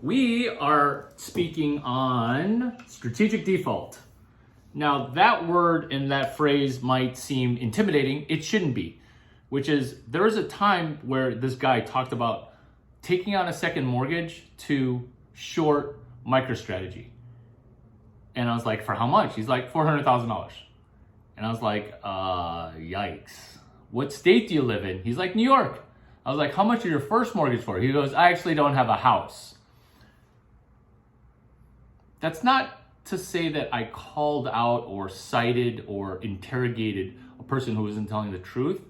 We are speaking on strategic default. Now, that word and that phrase might seem intimidating. It shouldn't be, which is there was a time where this guy talked about taking on a second mortgage to short MicroStrategy. And I was like, for how much? He's like, $400,000. And I was like, yikes. What state do you live in? He's like, New York. I was like, how much is your first mortgage for? He goes, I actually don't have a house. That's not to say that I called out or cited or interrogated a person who isn't telling the truth.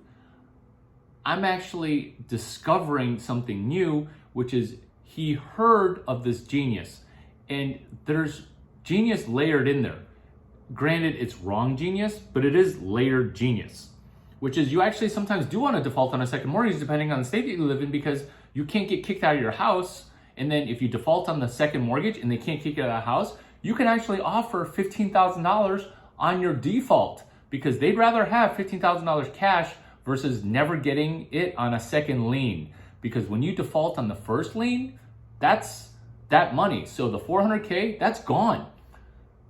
I'm actually discovering something new, which is he heard of this genius. And there's genius layered in there. Granted, it's wrong genius, but it is layered genius, which is you actually sometimes do want to default on a second mortgage depending on the state that you live in, because you can't get kicked out of your house. And then if you default on the second mortgage and they can't kick you out of the house, you can actually offer $15,000 on your default, because they'd rather have $15,000 cash versus never getting it on a second lien. Because when you default on the first lien, that's that money. So the $400K, that's gone.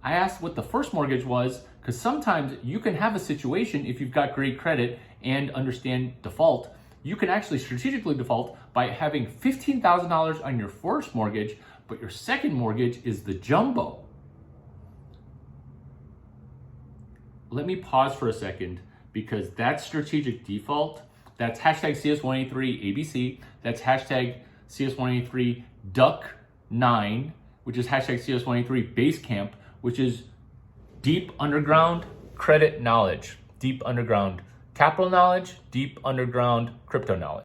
I asked what the first mortgage was, because sometimes you can have a situation, if you've got great credit and understand default, you can actually strategically default by having $15,000 on your first mortgage, but your second mortgage is the jumbo. Let me pause for a second, because that's strategic default. That's hashtag CS183ABC. That's hashtag CS183 Duck9, which is hashtag CS183 Basecamp, which is deep underground credit knowledge, deep underground capital knowledge, deep underground crypto knowledge.